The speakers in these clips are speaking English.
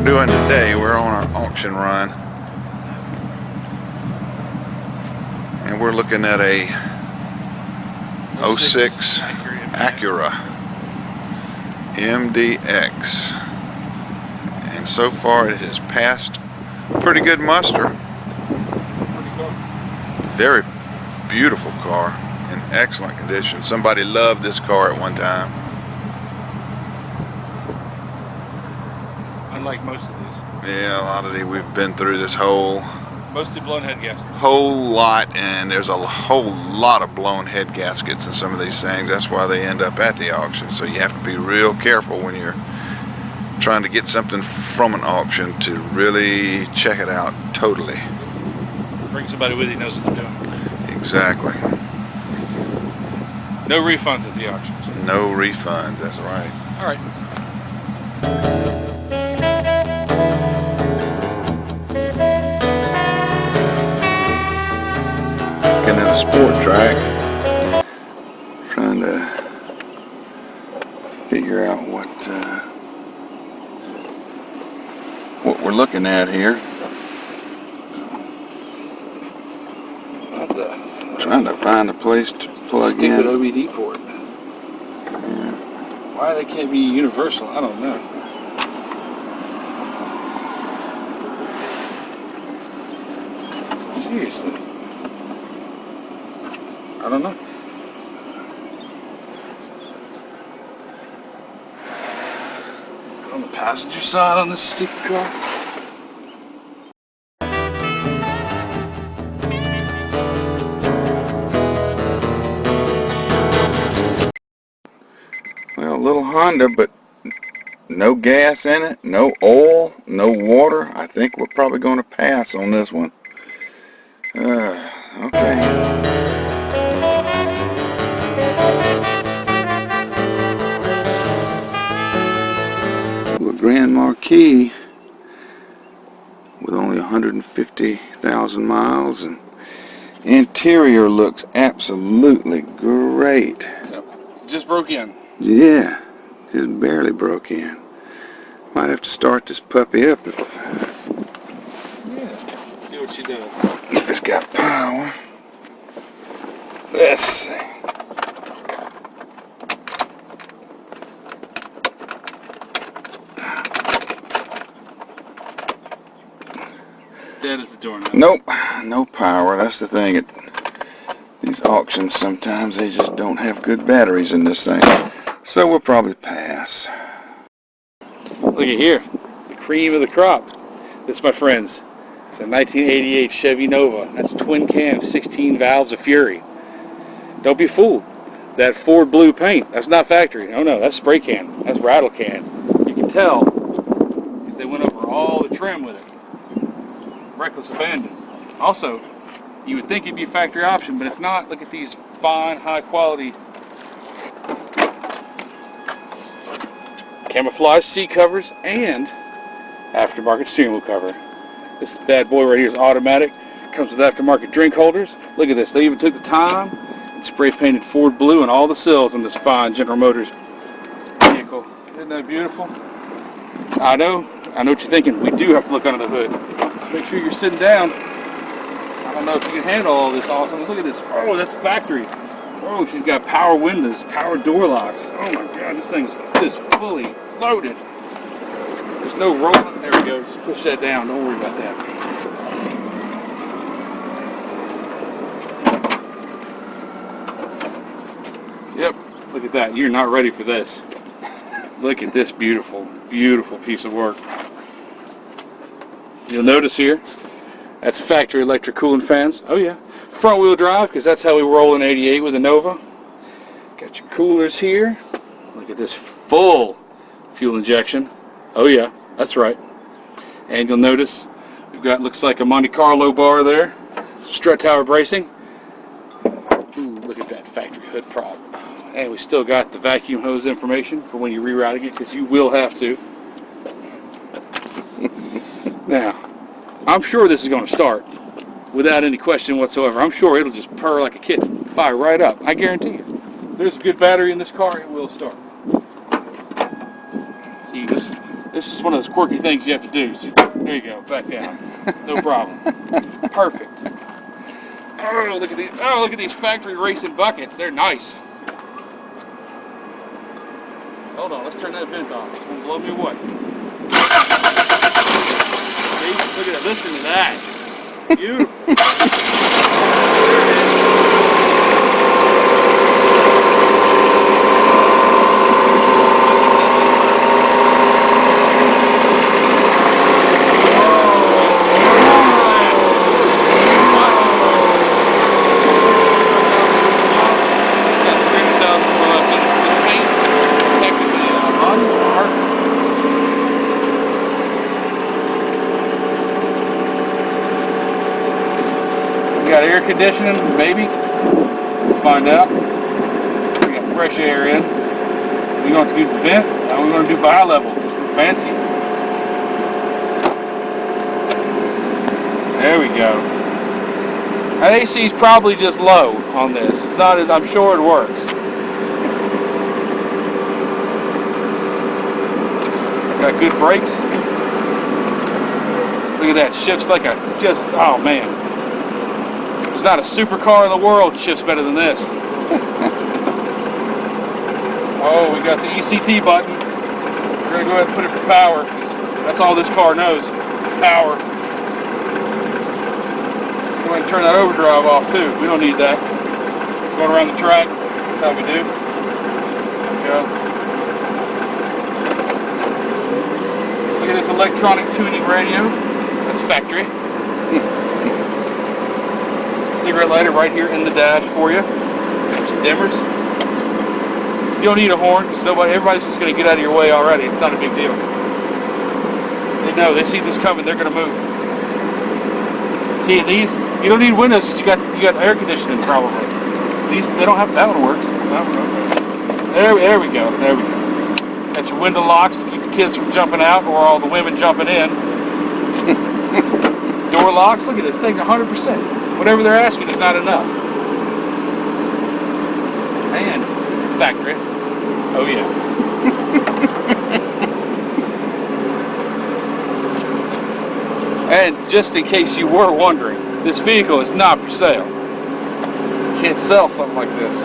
doing today, we're on our auction run, and we're looking at a 06 Acura MDX, and so far it has passed pretty good muster. Very beautiful car, in excellent condition. Somebody loved this car at one time. Unlike most of these. Yeah, a lot of these, we've been through this whole blown head gaskets. Whole lot, and there's a whole lot of blown head gaskets in some of these things. That's why they end up at the auction. So you have to be real careful when you're trying to get something from an auction to really check it out totally. Bring somebody with you who knows what they're doing. Exactly. No refunds at the auctions. No refunds, that's right. All right. Looking at a sport track, trying to figure out what we're looking at here. Trying to find a place to plug in. Stupid OBD port. Yeah. Why they can't be universal, I don't know. Seriously. I don't know. On the passenger side on this stupid car. Well, a little Honda, but no gas in it, no oil, no water. I think we're probably going to pass on this one. Okay. Grand Marquis with only 150,000 miles, and interior looks absolutely great. Yep. Just broke in. Yeah, just barely broke in. Might have to start this puppy up Yeah, let's see what she does. if it's got power. Let's see. Dead as the doorknob. Nope, no power. That's the thing. At these auctions, sometimes they just don't have good batteries in this thing. So we'll probably pass. Look at here, the cream of the crop. This, my friends, the 1988 Chevy Nova. That's twin cam, 16 valves of Fury. Don't be fooled. That Ford blue paint, that's not factory. Oh no, that's spray can. That's rattle can. You can tell because they went over all the trim with it. Reckless abandon. Also, you would think it'd be a factory option, but it's not. Look at these fine, high quality camouflage seat covers and aftermarket steering wheel cover. This bad boy right here is automatic. Comes with aftermarket drink holders. Look at this. They even took the time and spray painted Ford blue on all the sills on this fine General Motors vehicle. Isn't that beautiful? I know what you're thinking. We do have to look under the hood. Just make sure you're sitting down. I don't know if you can handle all this awesome. Look at this. Oh, that's factory. Oh, she's got power windows, power door locks. Oh my God, this thing's just fully loaded. There's no rolling. There we go. Just push that down. Don't worry about that. Yep. Look at that. You're not ready for this. Look at this beautiful, beautiful piece of work. You'll notice here, that's factory electric cooling fans. Oh yeah. Front wheel drive, because that's how we roll in 88 with the Nova. Got your coolers here. Look at this full fuel injection. Oh yeah, that's right. And you'll notice we've got, looks like a Monte Carlo bar there. Some strut tower bracing. Ooh, look at that factory hood prop. And we still got the vacuum hose information for when you're rerouting it, because you will have to. Now, I'm sure this is going to start without any question whatsoever. I'm sure it'll just purr like a kitten, fire right up. I guarantee you. If there's a good battery in this car, it will start. So you just This is one of those quirky things you have to do. So, there you go, back down. No problem. Perfect. Oh, look at these! Oh, look at these factory racing buckets. They're nice. Hold on, let's turn that vent off. It's gonna blow me away. See? Look at it. Listen to that. Beautiful. We got air conditioning, maybe. We'll find out. We got fresh air in. We're going to do the vent. Now we're going to do bi-level. We're fancy. There we go. That AC is probably just low on this. It's not. I'm sure it works. Got good brakes. Look at that. Shifts like a just. Oh man. There's not a supercar in the world that shifts better than this. Oh, we got the ECT button. We're going to go ahead and put it for power. That's all this car knows. Power. Go ahead and turn that overdrive off too. We don't need that. Going around the track. That's how we do. There we go. Look at this electronic tuning radio. That's factory. Cigarette lighter right here in the dash for you. Some dimmers. You don't need a horn because everybody's just going to get out of your way already. It's not a big deal. They know. They see this coming. They're going to move. See these? You don't need windows because you got air conditioning probably. These they don't have. That one works. There we go. There we go. Got your window locks to keep your kids from jumping out or all the women jumping in. Door locks. Look at this thing. 100%. Whatever they're asking is not enough. And factory. Oh yeah. And just in case you were wondering, this vehicle is not for sale. You can't sell something like this.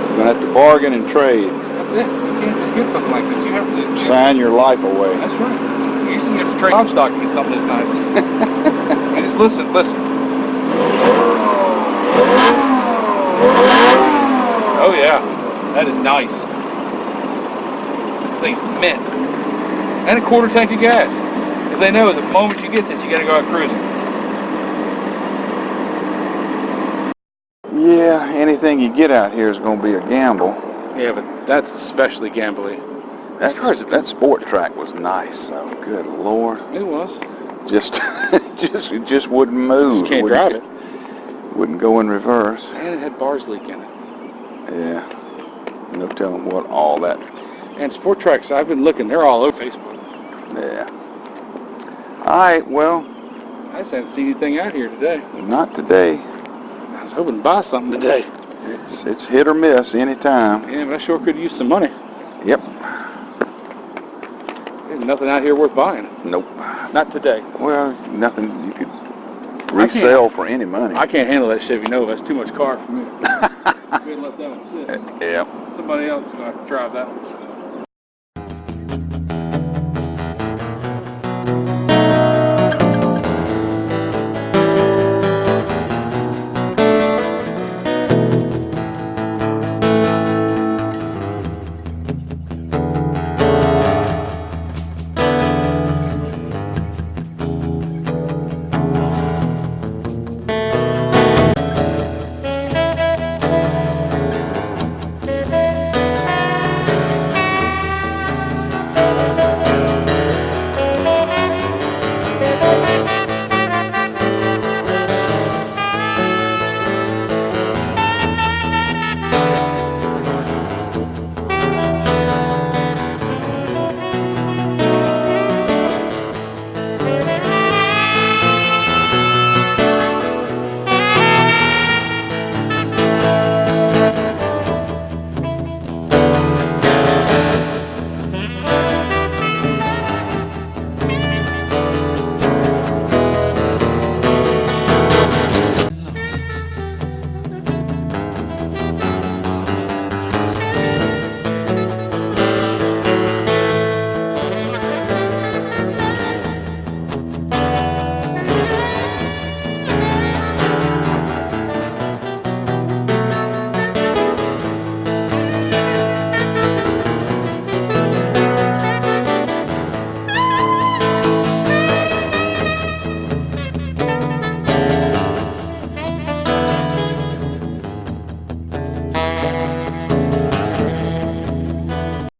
You're going to have to bargain and trade. That's it. You can't just get something like this. You have to Sign your life away. That's right. Usually you have to trade livestock to get something this nice. And just listen. Oh yeah, that is nice. Thing's mint. And a quarter tank of gas. Because they know the moment you get this, you gotta go out cruising. Yeah, anything you get out here is going to be a gamble. Yeah, but that's especially gambly. That sport track was nice, though. Good Lord. It was. It just wouldn't move. Just can't drive it. Wouldn't go in reverse. And it had bars leak in it. Yeah. No telling what all that. And sport tracks, I've been looking, they're all over Facebook. Yeah. All right, well. I just haven't seen anything out here today. Not today. I was hoping to buy something today. It's hit or miss anytime. Yeah, but I sure could use some money. Yep. There's nothing out here worth buying. Nope. Not today. Well, nothing you could resell for any money. I can't handle that Chevy Nova. That's too much car for me. We'd let that one sit. Yeah. Somebody else is going to have to drive that one.